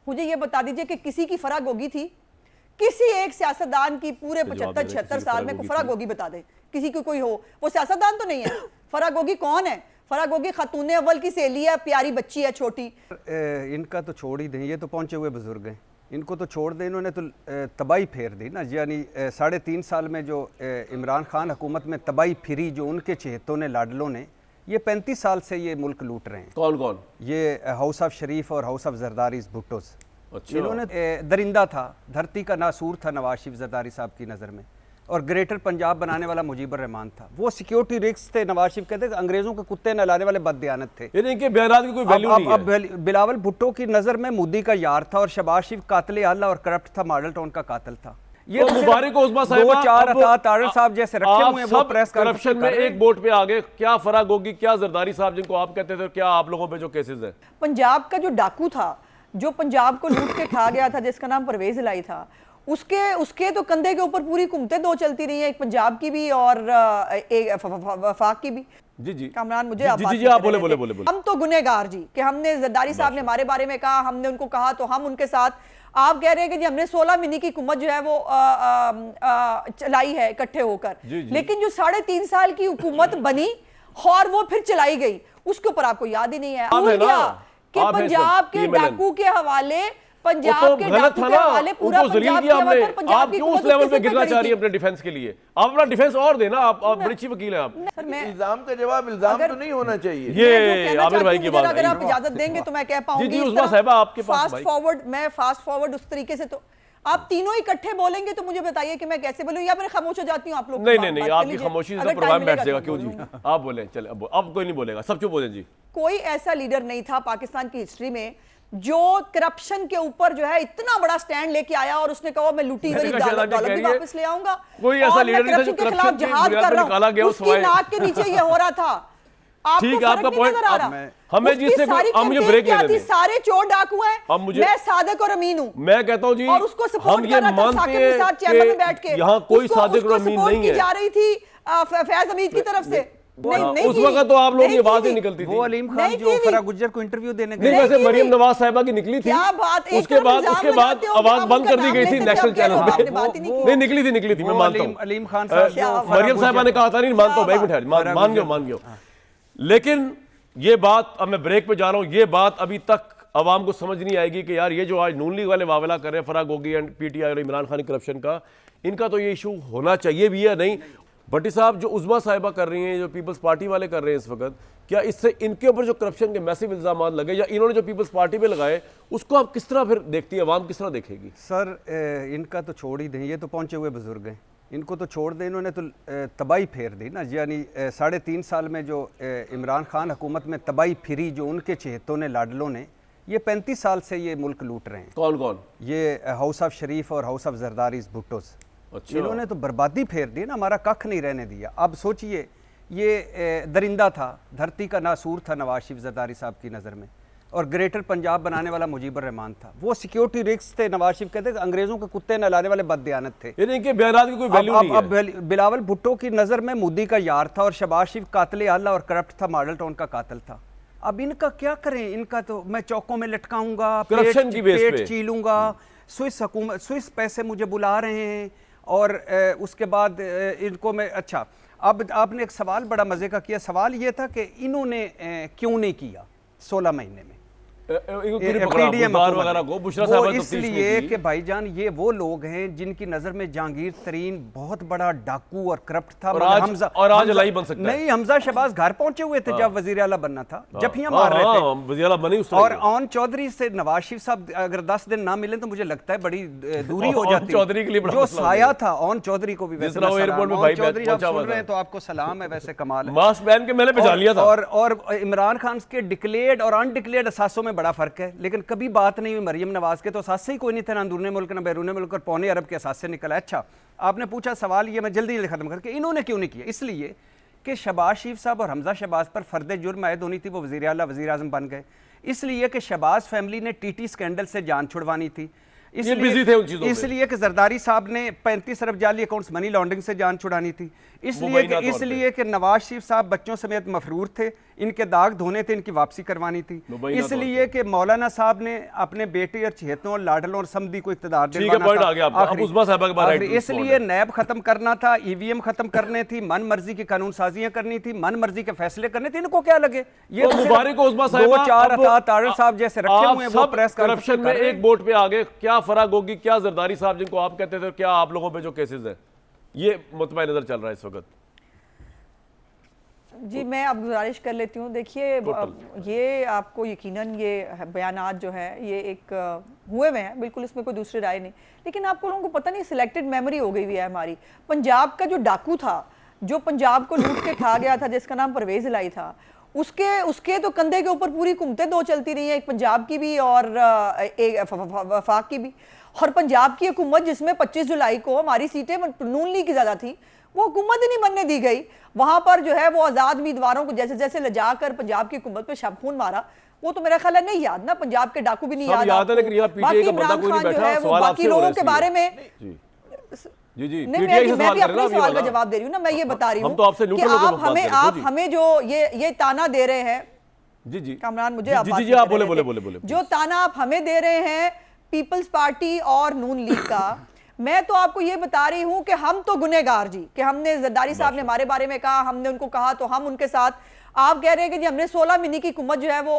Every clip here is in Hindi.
मुझे ये बता दीजिए कि किसी की फराग होगी थी, किसी एक सियासतदान की पूरे 75-76 साल में फराग होगी बता दे, किसी की कोई हो, वो सियासतदान तो नहीं है। फराग होगी कौन है? फराग होगी खातून अव्वल की सहेली है, प्यारी बच्ची है छोटी। इनका तो छोड़ ही दें, ये तो पहुंचे हुए बुजुर्ग हैं, इनको तो छोड़ दें, इन्होंने तो तबाही फेर दी ना। यानी 3.5 साल में जो इमरान खान हुकूमत में तबाही फिरी, जो उनके चहेतों ने लाडलों ने, ये 35 साल से ये मुल्क लूट रहे हैं। कौन कौन? ये हाउस ऑफ शरीफ और हाउस ऑफ जरदारी भुट्टोस। अच्छा। इन्होंने दरिंदा था, धरती का नासूर था नवाज शरीफ जरदारी साहब की नज़र में, और ग्रेटर पंजाब बनाने वाला मुजीबर रहमान था। वो सिक्योरिटी रिस्क थे, नवाज शरीफ कहते अंग्रेजों के कुत्ते नहलाने वाले बददियानत थे। इनके बयानात की कोई वैल्यू नहीं है। अब बिलावल भुट्टो की नज़र में मोदी का यार था, और शहबाज शरीफ कातिल आला और करप्ट था, मॉडल टाउन का कातिल था। ये तो मुबारक उस्मा साहिबा, 2-4 अतात आरिफ साहब जैसे रखे हुए हैं, वो प्रेस करप्शन में एक वोट पे आगे। क्या फराक होगी, क्या जरदारी साहब जिनको आप कहते थे, क्या आप लोगों पे जो केसेस है? पंजाब का जो डाकू था, जो पंजाब को लूट के खा गया था, जिसका नाम परवेज इलाही था, उसके तो कंधे के ऊपर पूरी हुकूमतें दो चलती रही है, एक पंजाब की भी और एक वफाक की भी। जी जी कामरान, मुझे जी जी, आप बोले। हम तो गुनहगार जी कि हमने जरदारी साहब ने हमारे बारे में कहा, हमने उनको कहा तो हम उनके साथ। आप कह रहे हैं कि जी हमने 16 महीने की हुकूमत जो है वो चलाई है इकट्ठे होकर, लेकिन जो 3.5 साल की हुकूमत बनी और वो फिर चलाई गई, उसके ऊपर आपको याद ही नहीं है। भूल गया कि पंजाब के डाकू के हवाले, पंजाब के डाकू के हवाले पूरा पंजाब किया हुआ था। पंजाब आप क्यों उस लेवल पे गिरना चाह रही है अपने डिफेंस के लिए? आप अपना डिफेंस और देना, आप बड़ी अच्छी वकील हैं आप। इल्जाम का जवाब इल्जाम तो नहीं होना चाहिए। ये आमिर भाई की बात, अगर आप इजाजत देंगे तो मैं कह पाऊंगी। जी उस्मा साहिबा, आपके पास फास्ट फॉरवर्ड उस तरीके से, तो आप तीनों इकट्ठे बोलेंगे तो मुझे बताइए कि मैं कैसे बोलूं, या मैं खामोश हो जाती हूं आप लोग? नहीं, आपकी खामोशी से तो प्रोग्राम बैठ जाएगा। क्यों जी, आप बोले, चले अब कोई नहीं बोलेगा, सब चुप हो जाए जी। कोई ऐसा लीडर नहीं था पाकिस्तान की हिस्ट्री में जो करप्शन के ऊपर जो है इतना बड़ा स्टैंड लेके आया और उसने कहा मैं लूटी हुई दौलत भी वापस ले आऊंगा। कोई ऐसा लीडर नहीं था जो करप्शन के खिलाफ जिहाद कर रहा हूं, उसकी नाक के नीचे ये हो रहा था। ठीक है, आपका पॉइंट। हमें जिससे हम मुझे ब्रेक लेने दें। सारे चोर डाकू हैं, मैं सादिक और अमीन हूं। मैं कहता हूं जी, और उसको हम ये मानते हैं कि यहाँ कोई सादिक और अमीन नहीं है। जा रही थी फैज हमीद की तरफ से। नहीं, उस वक्त तो आप लोग की आवाज ही निकलती थी। वो अलीम खान जो फराह गुज्जर को इंटरव्यू देने गए, वैसे मरियम नवाज साहिबा की निकली थी, उसके बाद आवाज बंद कर दी गई थी नेशनल चैनल पे। नहीं निकली थी, मैं मानता हूँ। अलीम खान मरियम साहिबा ने कहा था, नहीं मानता हूँ, मान गयो। लेकिन ये बात, अब मैं ब्रेक पे जा रहा हूँ, ये बात अभी तक अवाम को समझ नहीं आएगी कि यार ये जो आज नून लीग वाले वावला कर रहे हैं फराह गोगी एंड पीटीआई और इमरान खान करप्शन का, इनका तो ये इशू होना चाहिए भी है नहीं। भट्टी साहब, जो उस्मा साहिबा कर रही हैं, जो पीपल्स पार्टी वाले कर रहे हैं इस वक्त, क्या इससे इनके ऊपर जो करप्शन के मैसिव इल्जाम लगे या इन्होंने जो पीपल्स पार्टी पे लगाए, उसको आप किस तरह फिर देखती है, अवाम किस तरह देखेगी? सर इनका तो छोड़ ही दें, ये तो पहुंचे हुए बुजुर्ग हैं, इनको तो छोड़ दें, इन्होंने तो तबाही फेर दी ना। यानी 3.5 साल में जो इमरान खान हुकूमत में तबाही फिरी, जो उनके चहेतों ने लाडलों ने, ये 35 साल से ये मुल्क लूट रहे हैं। कौन कौन? ये हाउस ऑफ शरीफ और हाउस ऑफ जरदारी भुट्टोस। अच्छा। इन्होंने तो बर्बादी फेर दी ना, हमारा कख नहीं रहने दिया। अब सोचिए, ये दरिंदा था, धरती का नासूर था नवाज शरीफ जरदारी साहब की नज़र में, और ग्रेटर पंजाब बनाने वाला मुजीबर रहमान था। वो सिक्योरिटी रिस्क थे, नवाज शरीफ कहते अंग्रेजों के कुत्ते नहलाने वाले बददियानत थे। इनके बयानात की कोई वैल्यू नहीं है। अब बिलावल भुट्टो की नज़र में मोदी का यार था, और शहबाज शरीफ कातिल आला और करप्ट था, मॉडल टाउन का कातिल था। अब इनका क्या करें? इनका तो मैं चौकों में लटकाऊंगा, करप्शन की बेस पे पेट चीलूंगा, स्विस पैसे मुझे बुला रहे हैं, और उसके बाद इनको मैं, अच्छा अब आपने एक सवाल बड़ा मजे का किया। सवाल ये था कि इन्होंने क्यों नहीं किया 16 महीने में वो इसलिए कि भाईजान ये वो लोग हैं जिनकी नजर में जहांगीर तरीन बहुत बड़ा डाकू और करप्ट था, और आज लाई बन सकता है। नहीं, हमजा शहबाज घर पहुंचे हुए थे जब वजीर आला बनना था, जफियां मार रहे थे वजीर आला बने। और ऑन चौधरी से नवाज शरीफ साहब अगर 10 दिन ना मिले तो मुझे लगता है बड़ी दूरी हो जाती। चौधरी के लिए जो साया था ऑन चौधरी को भी, वैसे एयरपोर्ट में भाई चौधरी आप सुन रहे हैं तो आपको सलाम है, वैसे कमाल है। मास्क पहन के मैंने बचा लिया था। और इमरान खान के डिक्लेयर्ड और अनडिक्लेयर्ड असासों में बड़ा फर्क है, लेकिन कभी बात नहीं हुई मरियम नवाज के तो असासे ही कोई नहीं थे, ना अंदरूनी मुल्क ना बैरूनी मुल्क, और पौने अरब के असासे निकला। अच्छा, आपने पूछा सवाल, ये मैं जल्दी खत्म करके, इन्होंने क्यों नहीं किया? इसलिए कि शहबाज शरीफ साहब और हमजा शहबाज पर फर्द जुर्म आयद होनी थी, वो वज़ीर आला वज़ीर आज़म बन गए। इसलिए कि शहबाज फैमिली ने टीटी स्कैंडल से जान छुड़वानी थी। ये बिजी थे उन चीजों में। इसलिए कि जरदारी साहब ने 35 अरब जाली अकाउंट्स मनी लॉन्ड्रिंग से जान छुड़ानी थी, इसलिए कि नवाज शरीफ साहब बच्चों समेत मफरूर थे, इनके दाग धोने थे, इनकी वापसी करवानी थी, इसलिए कि मौलाना साहब ने अपने बेटे और चहेतों और लाडलों और समधी को इख्तिदार दिलवाना था, इसलिए नैब खत्म करना था, ईवीएम खत्म करने थी, मन मर्जी की कानून साजियां करनी थी, मन मर्जी के फैसले करने थे। इनको क्या लगे ये मुबारक हो उस्मा साहिबा, दो चार तारड़ साहब जैसे रखे हुए हैं वो प्रेस करप्शन में एक वोट पे आगे, क्या फर्क होगी, क्या जरदारी साहब जिनको आप कहते थे, क्या आप लोगों पे जो केसेस है, ये मुतमईन नजर चल रहा है इस वक्त। जी मैं अब गुजारिश कर लेती हूँ, देखिए ये आपको यकीनन ये बयानात जो है ये एक हुए हुए हैं, बिल्कुल इसमें कोई दूसरी राय नहीं, लेकिन आपको लोगों को पता नहीं सिलेक्टेड मेमोरी हो गई हुई है हमारी। पंजाब का जो डाकू था, जो पंजाब को लूट के खा गया था, जिसका नाम परवेज इलाही था, उसके तो कंधे के ऊपर पूरी हुकूमतें दो चलती रही हैं, एक पंजाब की भी और एक वफाक की भी। और पंजाब की हुकूमत जिसमें 25 जुलाई को हमारी सीटें नून लीग की ज़्यादा थी, वो हुकूमत ही नहीं बनने दी गई। वहां पर जो है वो आज़ाद उम्मीदवारों को जैसे जैसे ले कर पंजाब की हुकूमत पे शबखून मारा, वो तो मेरा ख्याल है नहीं याद ना, पंजाब के डाकू भी नहीं याद है, लेकिन बाकी इमरान खान जो है वो बाकी लोगों के बारे में जी नहीं, मैं भी अपने सवाल का जवाब दे रही हूँ ना, मैं ये बता रही हूँ कि आप हमें जो ये ताना दे रहे हैं, जी कामरान मुझे आप बोले जो ताना आप हमें दे रहे हैं पीपल्स पार्टी और नून लीग का, मैं तो आपको ये बता रही हूं कि हम तो गुनहगार जी, कि हमने जरदारी साहब ने हमारे बारे में कहा, हमने उनको कहा तो हम उनके साथ। आप कह रहे हैं कि जी हमने 16 महीने की हुकूमत जो है वो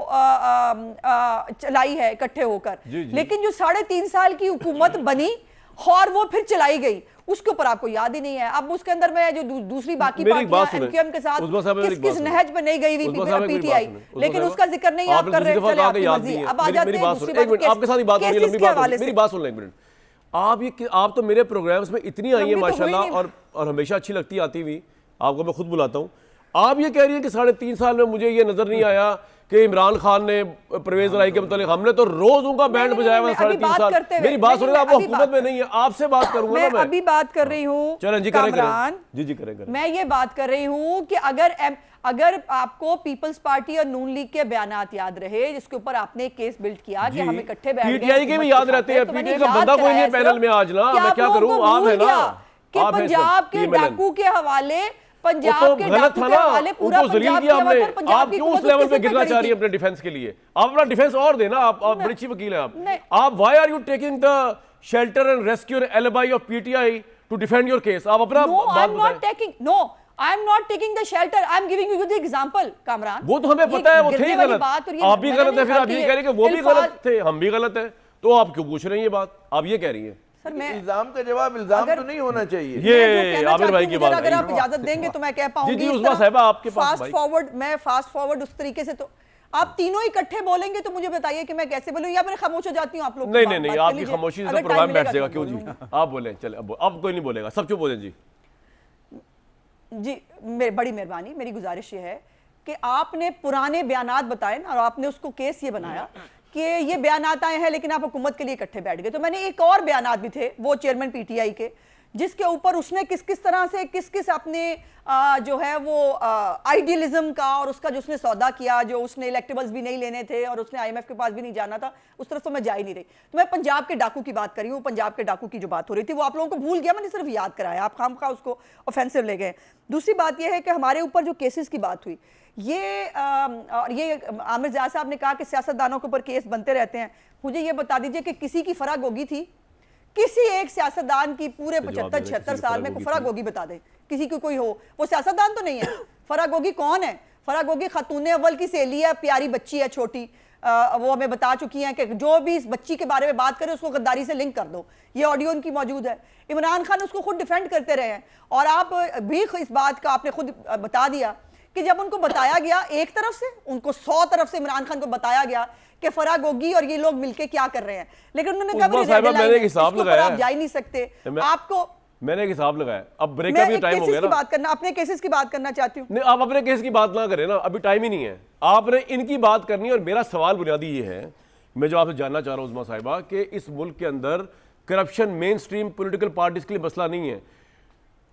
चलाई है इकट्ठे होकर, लेकिन जो 3.5 साल की हुकूमत बनी और वो फिर चलाई गई, उसके ऊपर आपको याद ही नहीं है। अब उसके अंदर में जो दूसरी बाकी पार्टियां एमक्यूएम के साथ किस नहज पे नहीं गई हुई पीटीआई, लेकिन उसका जिक्र नहीं आप कर रहे। अब आ जाते हैं दूसरी बात, आपके साथ ही बात हो रही है, लंबी बात, मेरी बात सुन लें एक मिनट। आप तो मेरे प्रोग्राम्स में इतनी आई है माशाल्लाह, और हमेशा अच्छी लगती आती हुई, आपको मैं खुद बुलाता हूँ। आप ये कह रही है कि 3.5 साल में मुझे ये नजर नहीं आया कि इमरान खान ने परवेज इलाही के मतलब, हमने तो रोज उनका बैंड बजाया हुआ 3.5 साल। मेरी बात सुनिए, आप हुकूमत में नहीं है, आपसे बात करूंगा ना मैं अभी बात कर रही हूँ। चलें जी, करें जी करें। मैं ये बात कर रही हूँ कि अगर आपको पीपल्स पार्टी और नून लीग के बयानात याद रहे, जिसके ऊपर आपने केस बिल्ड किया कि हम इकट्ठे बैठ गए, पीटीआई के भी याद रहते हैं, पीटीआई का बंदा कोई नहीं है पैनल में आज ना, मैं क्या करूं, आप है ना कि पंजाब के डाकू के हवाले, पंजाब के डाकू के हवाले पूरा पंजाब किया हमने। आप क्यों उस लेवल पे गिरना चाह रही है अपने डिफेंस के लिए? आप अपना डिफेंस और देना, आप बड़ी अच्छी वकील हैं आप। Why are you taking the shelter and rescue and alibi of PTI to defend your case? आप अपना बात बताएं। I am not taking the shelter. I am giving you the example, Kamran. वो तो हमें पता है, वो थे गलत, आप भी गलत है, फिर आप ये कह रहे हैं कि वो भी गलत थे, हम भी गलत है, तो आप क्यों पूछ रहे हैं ये बात? आप ये कह रही हैं सर, मैं इल्जाम का जवाब इल्जाम तो नहीं होना चाहिए। ये आमिर भाई की बात, अगर आप इजाजत देंगे तो मैं कह पाऊंगी। जी उस्मा साहिबा, आपके पास फास्ट फॉरवर्ड उस तरीके से, तो आप तीनों इकट्ठे बोलेंगे तो मुझे बताइए कि मैं कैसे बोलूं, या मैं खामोश हो जाती हूं आप लोग? नहीं, आपकी खामोशी से प्रोग्राम बैठ जाएगा। क्यों जी, आप बोले, चले अब कोई नहीं बोलेगा, सब चुप हो जाए जी। बड़ी मेहरबानी, मेरी गुजारिश ये है कि आपने पुराने बयानात बताए ना, और आपने उसको केस ये बनाया कि ये बयानात आए हैं लेकिन आप हुकूमत के लिए इकट्ठे बैठ गए। तो मैंने एक और बयानात भी थे, वो चेयरमैन पीटीआई के, जिसके ऊपर उसने किस तरह से किस अपने जो है वो आइडियलिज्म का, और उसका जो उसने सौदा किया, जो उसने इलेक्टेबल्स भी नहीं लेने थे और उसने आईएमएफ के पास भी नहीं जाना था, उस तरफ तो मैं जा ही नहीं रही। तो मैं पंजाब के डाकू की बात कर रही हूँ। पंजाब के डाकू की जो बात हो रही थी वो आप लोगों को भूल गया, मैंने सिर्फ याद कराया, आप खामखा उसको ऑफेंसिव ले गए। दूसरी बात यह है कि हमारे ऊपर जो केसेस की बात हुई, ये आमिर ज़िया साहब ने कहा कि सियासतदानों के ऊपर केस बनते रहते हैं। मुझे ये बता दीजिए कि किसी की फराग होगी थी? किसी एक सियासतदान की पूरे 75-76 साल में फराग होगी बता दे, किसी की कोई हो? वो सियासतदान तो नहीं है। फराग होगी कौन है? फराग होगी खातून अव्वल की सहेली है, प्यारी बच्ची है छोटी, वो हमें बता चुकी हैं कि जो भी इस बच्ची के बारे में बात करे उसको गद्दारी से लिंक कर दो। ये ऑडियो उनकी मौजूद है। इमरान खान उसको खुद डिफेंड करते रहे हैं, और आप भी इस बात का आपने खुद बता दिया कि जब उनको बताया गया एक तरफ से, उनको 100 तरफ से इमरान खान को बताया गया कि फराग होगी और ये लोग मिलके क्या कर रहे हैं, लेकिन उन्होंने कहा मैंने हिसाब लगाया, आप जा ही नहीं सकते। आपको मैंने एक हिसाब लगाया, अब ब्रेक का भी टाइम हो गया ना, बात करना, अपने केसेस की बात करना चाहती हूँ। नहीं, आप अपने केस की बात ना करें ना, अभी टाइम ही नहीं है, आपने इनकी बात करनी है। और मेरा सवाल बुनियादी ये है, मैं जो आपसे जानना चाह रहा हूँ उस्मा साहिबा, कि इस मुल्क के अंदर corruption main stream political parties के लिए मसला नहीं है,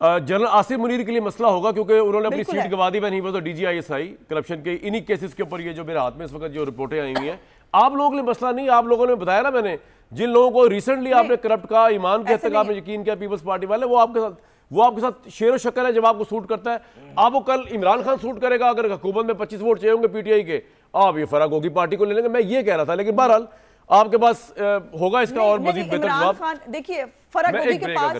जनरल आसिफ मुनीर के लिए मसला होगा, क्योंकि उन्होंने अपनी सीट गंवा दी when he was the DGISI corruption के। इन्हीं केसेस के ऊपर ये जो मेरे हाथ में इस वक्त जो रिपोर्टें आई हुई हैं, आप लोगों के लिए मसला नहीं। आप लोगों ने बताया ना, मैंने जिन लोगों को रिसेंटली आपने करप्ट कहा, ईमान के हद ऐसे तक नहीं आपने यकीन किया पीपल्स पार्टी वाले, वो आपके साथ शेर शक्कर है जब आपको सूट करता है। आपको कल इमरान खान सूट करेगा अगर हुकूमत में 25 वोट चाहिए होंगे पीटीआई के, आप ये फराग होगी पार्टी को ले लेंगे, मैं ये कह रहा था। लेकिन बहरहाल आपके पास होगा इसका और मजीद बेहतर जवाब। देखिए फराग होगी के पास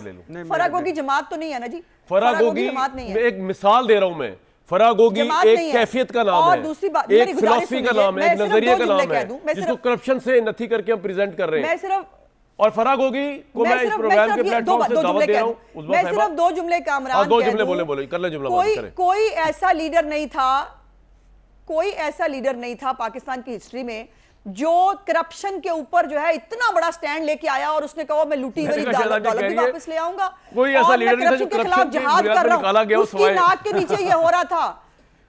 फराग होगी जमात तो नहीं है ना जी, फराग होगी जमात नहीं है। एक मिसाल दे रहा हूं मैं, फराग होगी एक कैफियत का नाम है, दूसरी बात एक फिलॉसफी का नाम है, एक नजरिए का नाम है, जिसको करप्शन से नथी करके हम प्रेजेंट कर रहे हैं। मैं सिर्फ और फराग होगी को मैं इस प्रोग्राम के प्लेटफॉर्म से दावत दे रहा हूं। मैं सिर्फ 2 जुमले कामरान, 2 जुमले बोले कर ले जुमला। कोई ऐसा लीडर नहीं था, कोई ऐसा लीडर नहीं था पाकिस्तान की हिस्ट्री में जो करप्शन के ऊपर जो है इतना बड़ा स्टैंड लेके आया और उसने कहा मैं लूटी हुई दौलत भी वापस ले आऊंगा। कोई ऐसा लीडर नहीं था जो करप्शन के जिहाद कर रहा हूं, उसकी नाक के नीचे ये हो रहा था।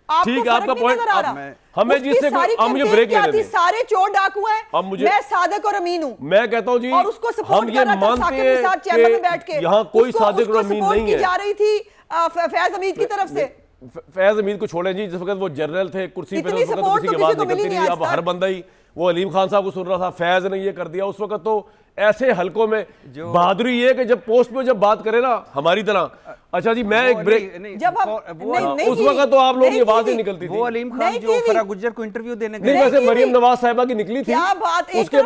ठीक है, आपका पॉइंट हमें जिससे हम मुझे ब्रेक लेने दें। सारे चोर डाकू हैं, मैं सादिक और अमीन हूं। मैं कहता हूं जी, और उसको हम ये मानते हैं कि यहाँ कोई सादिक और अमीन नहीं है। जा रही थी फैज हमीद की तरफ से। फैज हमीद को छोड़ें जी, जिस वक्त वो जनरल थे कुर्सी पे, उस वक्त तो किसी की आवाज निकलती नहीं। अब हर बंदा ही वो अलीम खान साहब को सुन रहा था, फैज ने ये कर दिया। उस वक्त तो ऐसे हलकों में बहादुरी ये कि जब पोस्ट पे जब बात करे ना हमारी तरह, अच्छा जी मैं एक ब्रेक, जब हम उस वक्त तो आप लोगों की आवाज ही निकलती थी। वो अलीम खान जो फराग गुज्जर को इंटरव्यू देने नहीं, वैसे मरियम नवाज साहिबा की निकली थी, उसके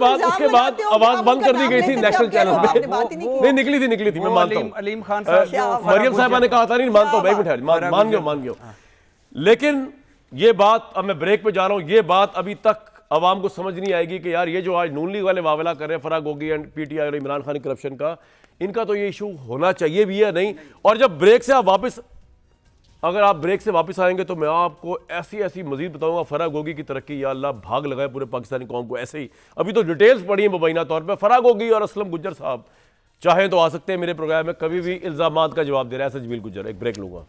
बाद आवाज बंद कर दी गई थी नेशनल चैनल पे। नहीं निकली थी, मैं मानता हूँ अलीम खान साहब मरियम साहिबा ने कहा था, नहीं मानता हूँ भाई, मिठाई मान गयो। लेकिन ये बात, अब मैं ब्रेक पे जा रहा हूँ, ये बात अभी तक अवाम को समझ नहीं आएगी कि यार ये जो आज नून लीग वाले वावला कर रहे हैं फराग होगी एंड पीटीआई और इमरान खान करप्शन का, इनका तो ये इशू होना चाहिए भी है नहीं। और जब ब्रेक से आप वापस, अगर आप ब्रेक से वापस आएंगे तो मैं आपको ऐसी मजीद बताऊंगा फराग होगी की तरक्की, या अल्लाह भाग लगाए पूरे पाकिस्तानी कौम को ऐसे ही। अभी तो डिटेल्स पढ़ी है मुबैना तौर पर। फराग होगी और असलम गुज्जर साहब चाहे तो आ सकते हैं मेरे प्रोग्राम में, कभी भी इल्जामात का जवाब दे रहा है जमील गुज्जर। एक ब्रेक लूंगा।